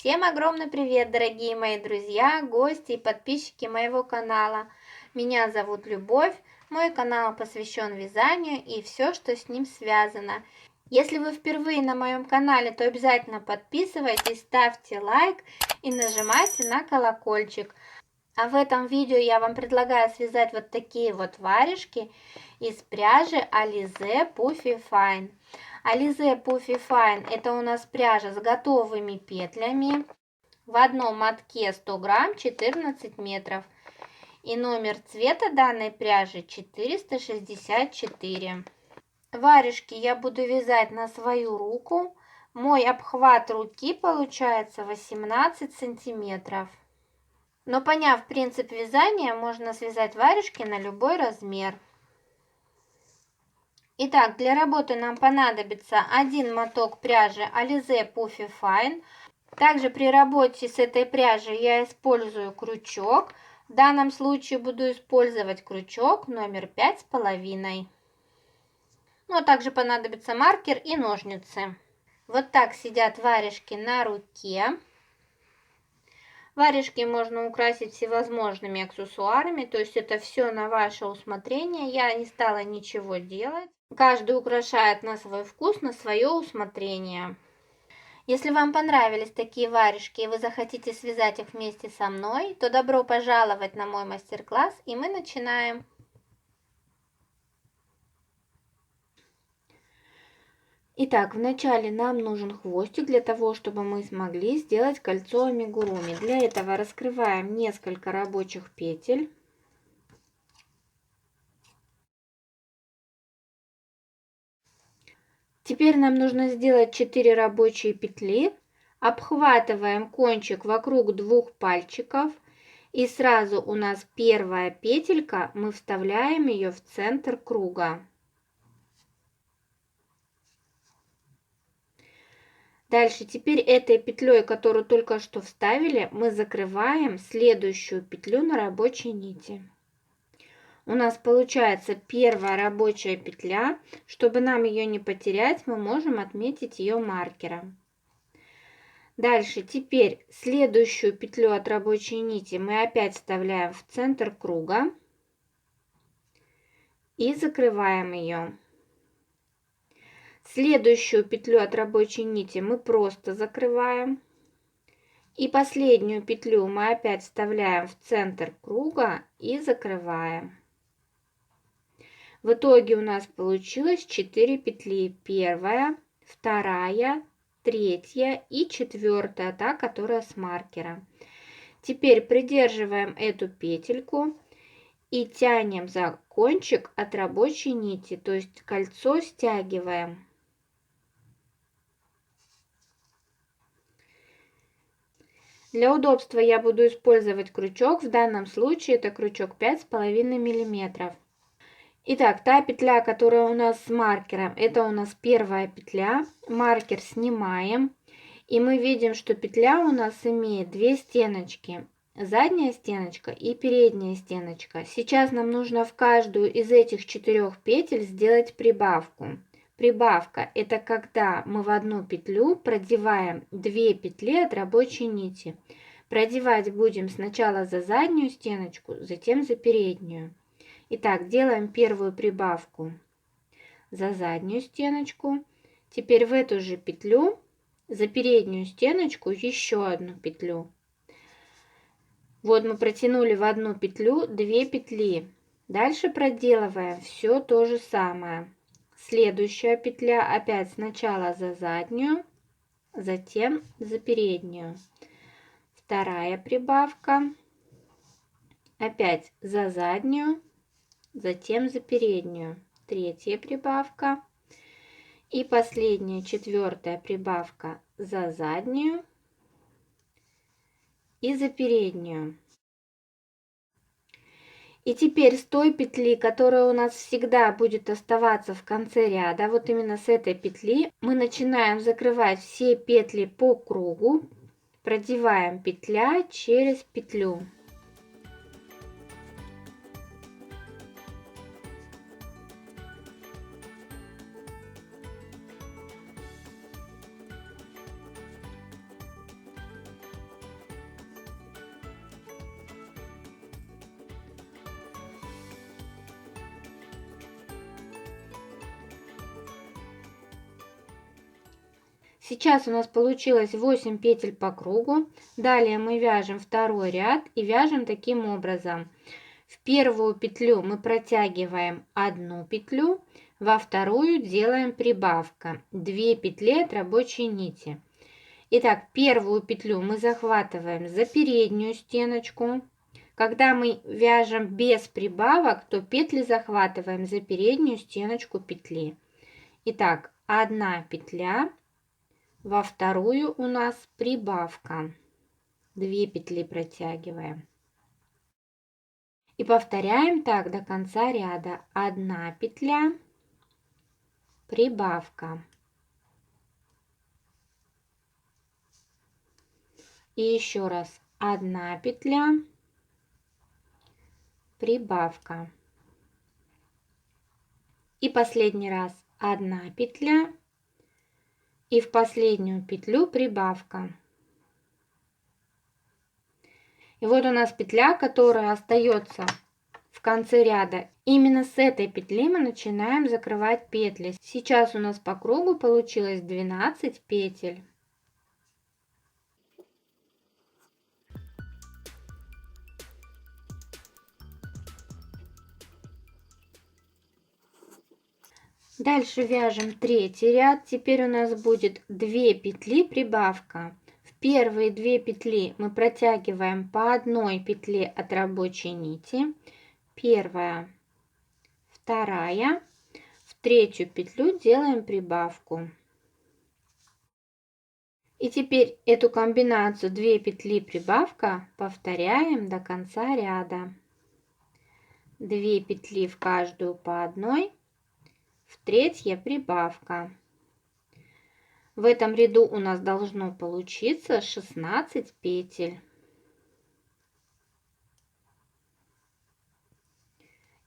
Всем огромный привет, дорогие мои друзья, гости и подписчики моего канала. Меня зовут Любовь, мой канал посвящен вязанию и все, что с ним связано. Если вы впервые на моем канале, то обязательно подписывайтесь, ставьте лайк и нажимайте на колокольчик. А в этом видео я вам предлагаю связать вот такие вот варежки из пряжи Alize Puffy Fine. Alize Puffy Fine — это у нас пряжа с готовыми петлями. В одном мотке 100 грамм, 14 метров. И номер цвета данной пряжи 464. Варежки я буду вязать на свою руку. Мой обхват руки получается 18 сантиметров. Но поняв принцип вязания, можно связать варежки на любой размер. Итак, для работы нам понадобится один моток пряжи Alize Puffy Fine. Также при работе с этой пряжей я использую крючок. В данном случае буду использовать крючок номер 5,5. Ну, а также понадобится маркер и ножницы. Вот так сидят варежки на руке. Варежки можно украсить всевозможными аксессуарами, то есть это все на ваше усмотрение. Я не стала ничего делать. Каждый украшает на свой вкус, на свое усмотрение. Если вам понравились такие варежки и вы захотите связать их вместе со мной, то добро пожаловать на мой мастер-класс, и мы начинаем. Итак, вначале нам нужен хвостик для того, чтобы мы смогли сделать кольцо амигуруми. Для этого раскрываем несколько рабочих петель. Теперь нам нужно сделать 4 рабочие петли. Обхватываем кончик вокруг двух пальчиков. И сразу у нас первая петелька, мы вставляем ее в центр круга. Дальше теперь этой петлей, которую только что вставили, мы закрываем следующую петлю на рабочей нити. У нас получается первая рабочая петля. Чтобы нам ее не потерять, мы можем отметить ее маркером. Дальше теперь следующую петлю от рабочей нити мы опять вставляем в центр круга и закрываем ее. Следующую петлю от рабочей нити мы просто закрываем. И последнюю петлю мы опять вставляем в центр круга и закрываем. В итоге у нас получилось 4 петли. Первая, вторая, третья и четвертая, та, которая с маркером. Теперь придерживаем эту петельку и тянем за кончик от рабочей нити, то есть кольцо стягиваем. Для удобства я буду использовать крючок, в данном случае это крючок 5,5 мм. Итак, та петля, которая у нас с маркером, это у нас первая петля. Маркер снимаем, и мы видим, что петля у нас имеет две стеночки. Задняя стеночка и передняя стеночка. Сейчас нам нужно в каждую из этих 4 петель сделать прибавку. Прибавка — это когда мы в одну петлю продеваем 2 петли от рабочей нити. Продевать будем сначала за заднюю стеночку, затем за переднюю. Итак, делаем первую прибавку за заднюю стеночку. Теперь в эту же петлю за переднюю стеночку еще одну петлю. Вот мы протянули в одну петлю 2 петли. Дальше проделываем все то же самое. Следующая петля опять сначала за заднюю, затем за переднюю. Вторая прибавка опять за заднюю, затем за переднюю. Третья прибавка и последняя, четвертая прибавка за заднюю и за переднюю. И теперь с той петли, которая у нас всегда будет оставаться в конце ряда, вот именно с этой петли, мы начинаем закрывать все петли по кругу, продеваем петля через петлю. Сейчас у нас получилось 8 петель по кругу. Далее мы вяжем второй ряд и вяжем таким образом. В первую петлю мы протягиваем одну петлю, во вторую делаем прибавка 2 петли от рабочей нити. Итак, первую петлю мы захватываем за переднюю стеночку. Когда мы вяжем без прибавок, то петли захватываем за переднюю стеночку петли. Итак, одна петля, во вторую у нас прибавка, 2 петли протягиваем. И повторяем так до конца ряда. Одна петля, прибавка. И еще раз. Одна петля, прибавка. И последний раз. Одна петля. И в последнюю петлю прибавка. И вот у нас петля, которая остается в конце ряда. Именно с этой петли мы начинаем закрывать петли. Сейчас у нас по кругу получилось 12 петель. Дальше вяжем третий ряд. Теперь у нас будет 2 петли прибавка. В первые 2 петли мы протягиваем по одной петле от рабочей нити. Первая, вторая. В третью петлю делаем прибавку. И теперь эту комбинацию 2 петли прибавка повторяем до конца ряда. 2 петли в каждую по одной. В третья прибавка. В этом ряду у нас должно получиться 16 петель.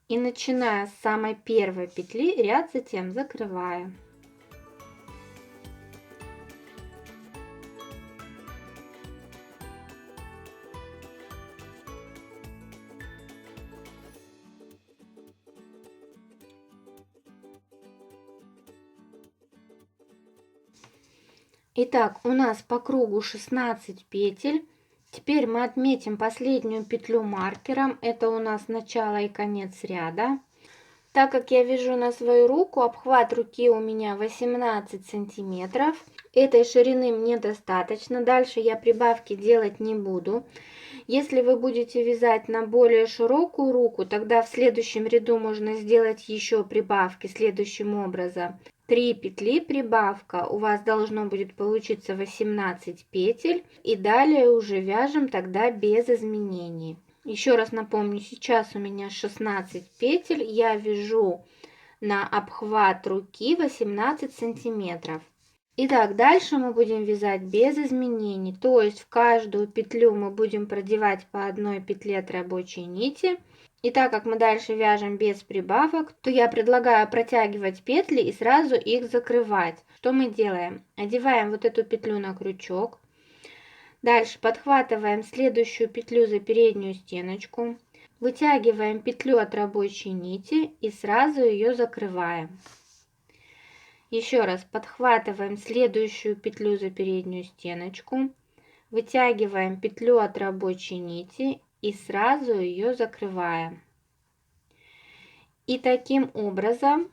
И начиная с самой первой петли, ряд затем закрываем. Итак, у нас по кругу 16 петель. Теперь мы отметим последнюю петлю маркером. Это у нас начало и конец ряда. Так как я вяжу на свою руку, обхват руки у меня 18 сантиметров. Этой ширины мне достаточно. Дальше я прибавки делать не буду. Если вы будете вязать на более широкую руку, тогда в следующем ряду можно сделать еще прибавки следующим образом. 3 петли прибавка, у вас должно будет получиться 18 петель. И далее уже вяжем тогда без изменений. Еще раз напомню, сейчас у меня 16 петель, я вяжу на обхват руки 18 сантиметров. Итак, дальше мы будем вязать без изменений, то есть в каждую петлю мы будем продевать по одной петле от рабочей нити. И так как мы дальше вяжем без прибавок, то я предлагаю протягивать петли и сразу их закрывать. Что мы делаем? Одеваем вот эту петлю на крючок. Дальше подхватываем следующую петлю за переднюю стеночку. Вытягиваем петлю от рабочей нити и сразу ее закрываем. Еще раз подхватываем следующую петлю за переднюю стеночку, вытягиваем петлю от рабочей нити и сразу ее закрываем. И таким образом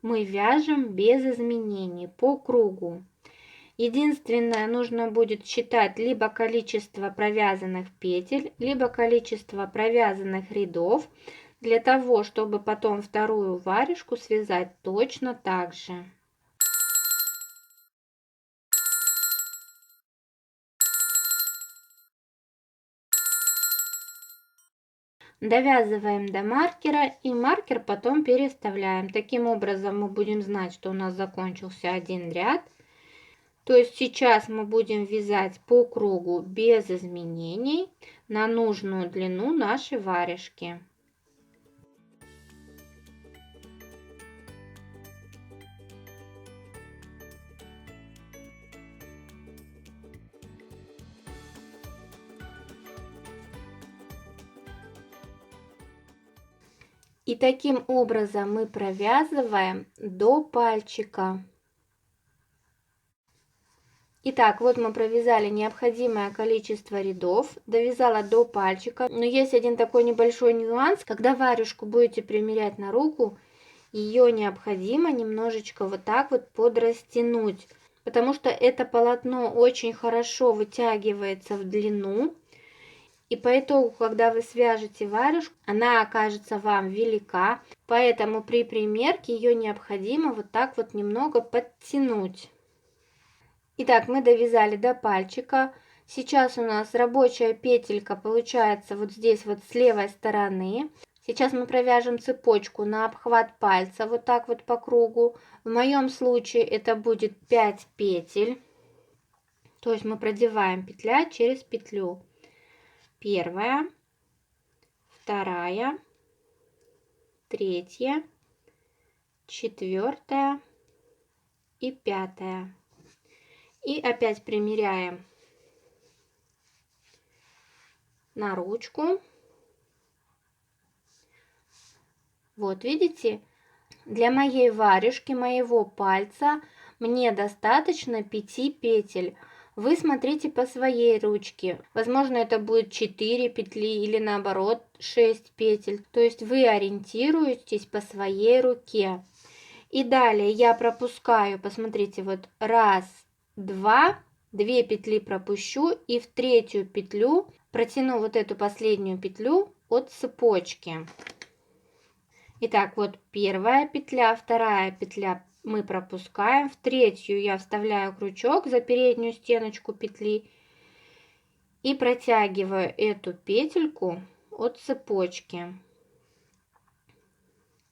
мы вяжем без изменений по кругу. Единственное, нужно будет считать либо количество провязанных петель, либо количество провязанных рядов, для того, чтобы потом вторую варежку связать точно так же. Довязываем до маркера и маркер потом переставляем. Таким образом мы будем знать, что у нас закончился один ряд. То есть сейчас мы будем вязать по кругу без изменений на нужную длину нашей варежки. И таким образом мы провязываем до пальчика. Итак, вот мы провязали необходимое количество рядов, довязала до пальчика. Но есть один такой небольшой нюанс, когда варежку будете примерять на руку, ее необходимо немножечко вот так вот подрастянуть, потому что это полотно очень хорошо вытягивается в длину. И по итогу, когда вы свяжете варежку, она окажется вам велика, поэтому при примерке ее необходимо вот так вот немного подтянуть. Итак, мы довязали до пальчика. Сейчас у нас рабочая петелька получается вот здесь вот с левой стороны. Сейчас мы провяжем цепочку на обхват пальца вот так вот по кругу. В моем случае это будет 5 петель. То есть мы продеваем петля через петлю. Первая, вторая, третья, четвертая и пятая. И опять примеряем на ручку. Вот видите, для моей варежки, моего пальца мне достаточно 5 петель. Вы смотрите по своей ручке. Возможно, это будет 4 петли или наоборот 6 петель. То есть вы ориентируетесь по своей руке. И далее я пропускаю, посмотрите, вот раз, два, 2 петли пропущу и в третью петлю протяну вот эту последнюю петлю от цепочки. Итак, вот первая петля, вторая петля мы пропускаем, в третью я вставляю крючок за переднюю стеночку петли и протягиваю эту петельку от цепочки.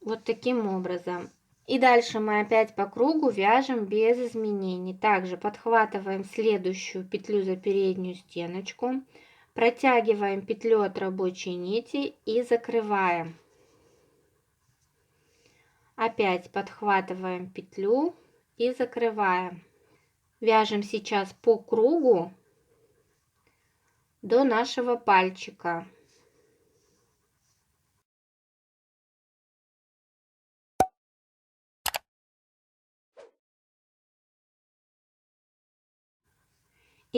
Вот таким образом. И дальше мы опять по кругу вяжем без изменений. Также подхватываем следующую петлю за переднюю стеночку, протягиваем петлю от рабочей нити и закрываем. Опять подхватываем петлю и закрываем. Вяжем сейчас по кругу до нашего пальчика.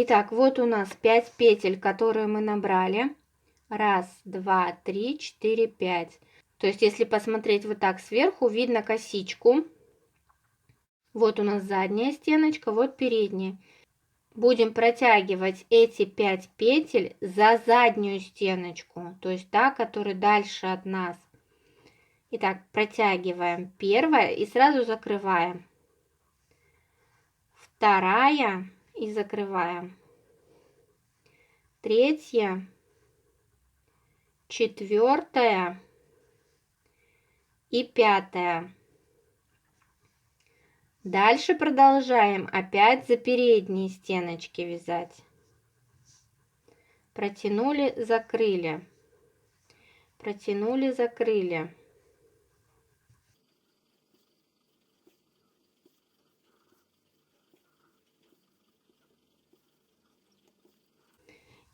Итак, вот у нас 5 петель, которые мы набрали. Раз, два, три, четыре, 5. То есть, если посмотреть вот так сверху, видно косичку. Вот у нас задняя стеночка, вот передняя. Будем протягивать эти 5 петель за заднюю стеночку, то есть та, которая дальше от нас. Итак, протягиваем первая и сразу закрываем. Вторая и закрываем. Третья, четвертая и пятая. Дальше продолжаем опять за передние стеночки вязать. Протянули, закрыли. Протянули, закрыли.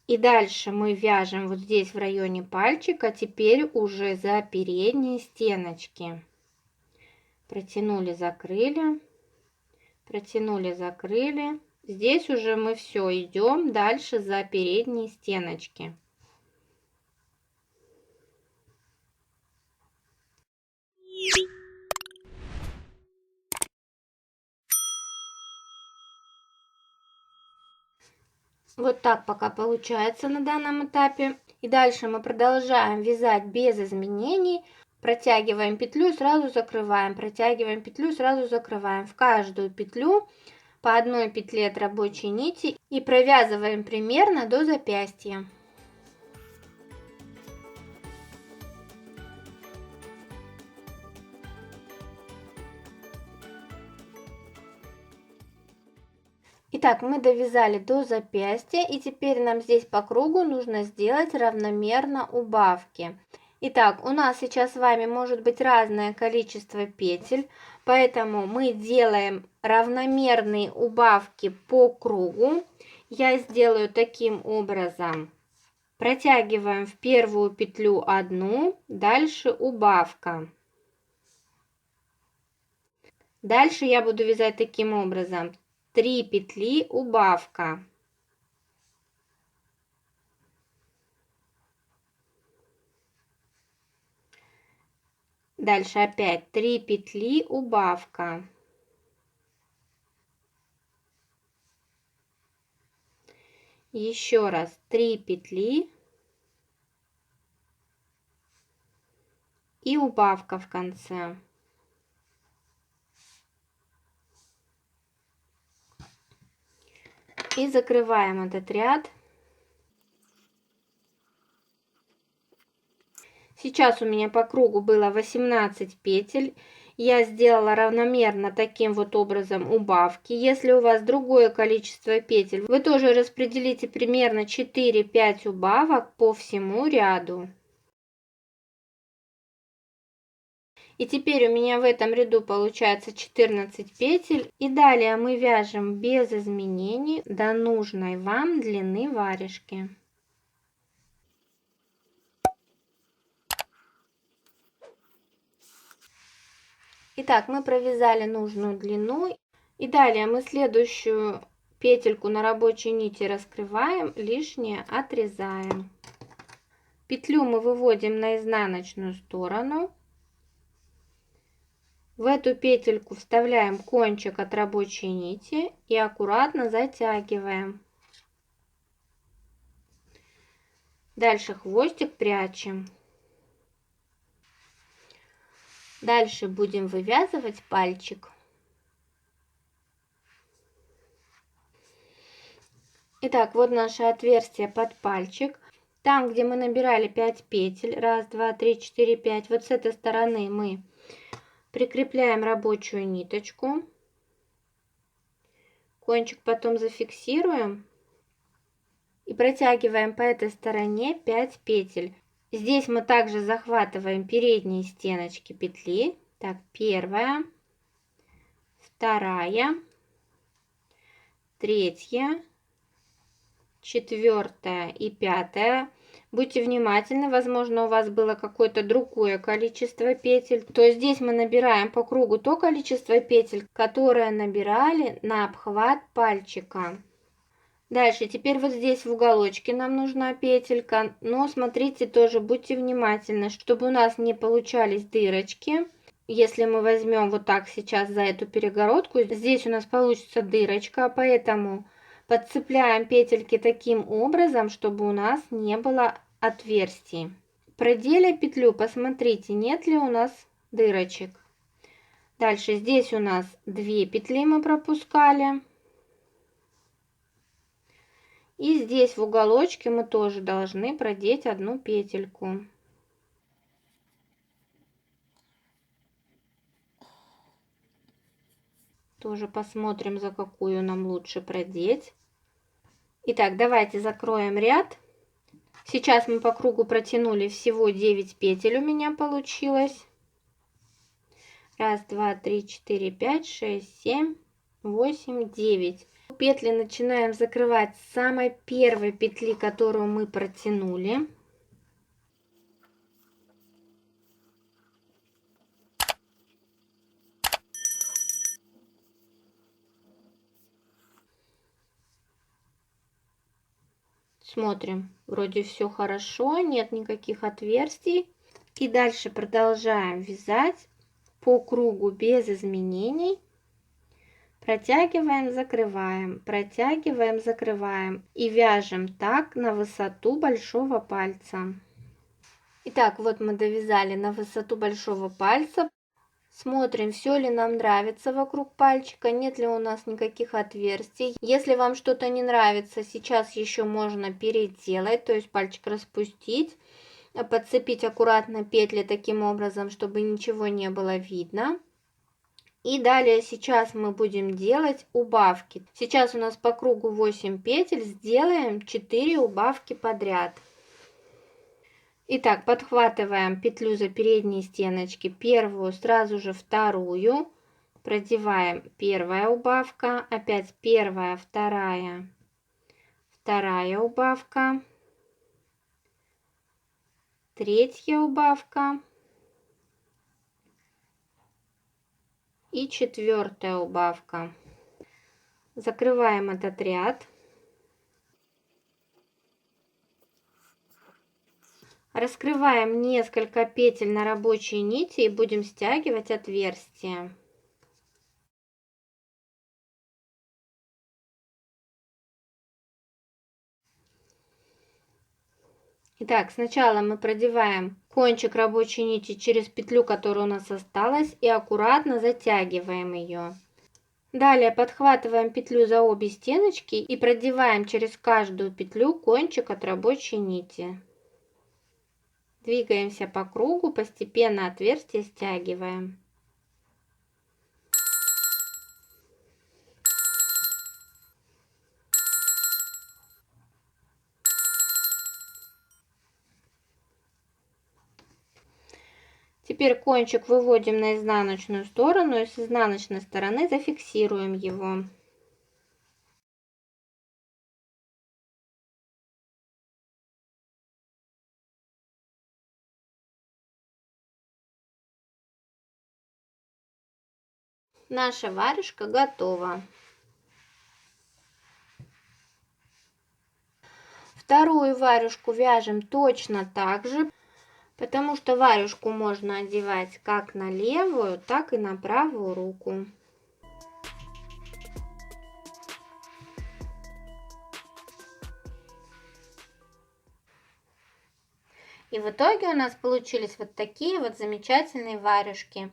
И дальше мы вяжем вот здесь в районе пальчика, теперь уже за передние стеночки. Протянули, закрыли. Протянули, закрыли. Здесь уже мы все идем дальше за передние стеночки. Вот так пока получается на данном этапе. И дальше мы продолжаем вязать без изменений. Протягиваем петлю, сразу закрываем. Протягиваем петлю, сразу закрываем. В каждую петлю по одной петле от рабочей нити и провязываем примерно до запястья. Итак, мы довязали до запястья, и теперь нам здесь по кругу нужно сделать равномерно убавки. Итак, у нас сейчас с вами может быть разное количество петель, поэтому мы делаем равномерные убавки по кругу. Я сделаю таким образом. Протягиваем в первую петлю одну, дальше убавка. Дальше я буду вязать таким образом. 3 петли убавка. Дальше опять 3 петли убавка. Еще раз 3 петли и убавка в конце. И закрываем этот ряд. Сейчас у меня по кругу было 18 петель. Я сделала равномерно таким вот образом убавки. Если у вас другое количество петель, вы тоже распределите примерно 4-5 убавок по всему ряду. И теперь у меня в этом ряду получается 14 петель. И далее мы вяжем без изменений до нужной вам длины варежки. Итак, мы провязали нужную длину. И далее мы следующую петельку на рабочей нити раскрываем, лишнее отрезаем. Петлю мы выводим на изнаночную сторону. В эту петельку вставляем кончик от рабочей нити и аккуратно затягиваем. Дальше хвостик прячем. Дальше будем вывязывать пальчик. Итак, вот наше отверстие под пальчик. Там, где мы набирали 5 петель, 1, 2, 3, 4, 5, вот с этой стороны мы прикрепляем рабочую ниточку. Кончик потом зафиксируем и протягиваем по этой стороне 5 петель. Здесь мы также захватываем передние стеночки петли. Так, первая, вторая, третья, четвертая и пятая. Будьте внимательны, возможно, у вас было какое-то другое количество петель. То есть здесь мы набираем по кругу то количество петель, которое набирали на обхват пальчика. Дальше, теперь вот здесь в уголочке нам нужна петелька, но смотрите тоже, будьте внимательны, чтобы у нас не получались дырочки. Если мы возьмем вот так сейчас за эту перегородку, здесь у нас получится дырочка, поэтому подцепляем петельки таким образом, чтобы у нас не было отверстий. Проделя петлю, посмотрите, нет ли у нас дырочек. Дальше здесь у нас 2 петли мы пропускали. И здесь в уголочке мы тоже должны продеть 1 петельку. Тоже посмотрим, за какую нам лучше продеть. Итак, давайте закроем ряд. Сейчас мы по кругу протянули всего 9 петель у меня получилось. 1, 2, 3, 4, 5, 6, 7, 8, 9. Петли начинаем закрывать с самой первой петли, которую мы протянули. Смотрим, вроде все хорошо, нет никаких отверстий. И дальше продолжаем вязать по кругу без изменений. Протягиваем, закрываем, протягиваем, закрываем. И вяжем так на высоту большого пальца. Итак, вот мы довязали на высоту большого пальца. Смотрим, все ли нам нравится вокруг пальчика, нет ли у нас никаких отверстий. Если вам что-то не нравится, сейчас еще можно переделать, то есть пальчик распустить, подцепить аккуратно петли таким образом, чтобы ничего не было видно. И далее сейчас мы будем делать убавки. Сейчас у нас по кругу 8 петель, сделаем 4 убавки подряд. Итак, подхватываем петлю за передние стеночки, первую, сразу же вторую, продеваем первая убавка, опять первая, вторая, вторая убавка, третья убавка и четвертая убавка. Закрываем этот ряд. Раскрываем несколько петель на рабочей нити и будем стягивать отверстие. Итак, сначала мы продеваем кончик рабочей нити через петлю, которая у нас осталась, и аккуратно затягиваем ее. Далее подхватываем петлю за обе стеночки и продеваем через каждую петлю кончик от рабочей нити. Двигаемся по кругу, постепенно отверстие стягиваем. Теперь кончик выводим на изнаночную сторону и с изнаночной стороны зафиксируем его. Наша варежка готова. Вторую варежку вяжем точно так же, потому что варежку можно одевать как на левую, так и на правую руку. И в итоге у нас получились вот такие вот замечательные варежки.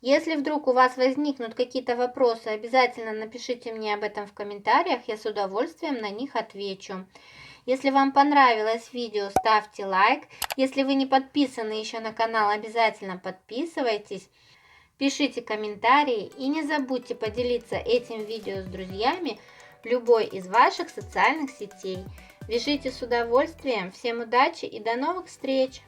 Если вдруг у вас возникнут какие-то вопросы, обязательно напишите мне об этом в комментариях, я с удовольствием на них отвечу. Если вам понравилось видео, ставьте лайк. Если вы не подписаны еще на канал, обязательно подписывайтесь. Пишите комментарии и не забудьте поделиться этим видео с друзьями в любой из ваших социальных сетей. Вяжите с удовольствием. Всем удачи и до новых встреч!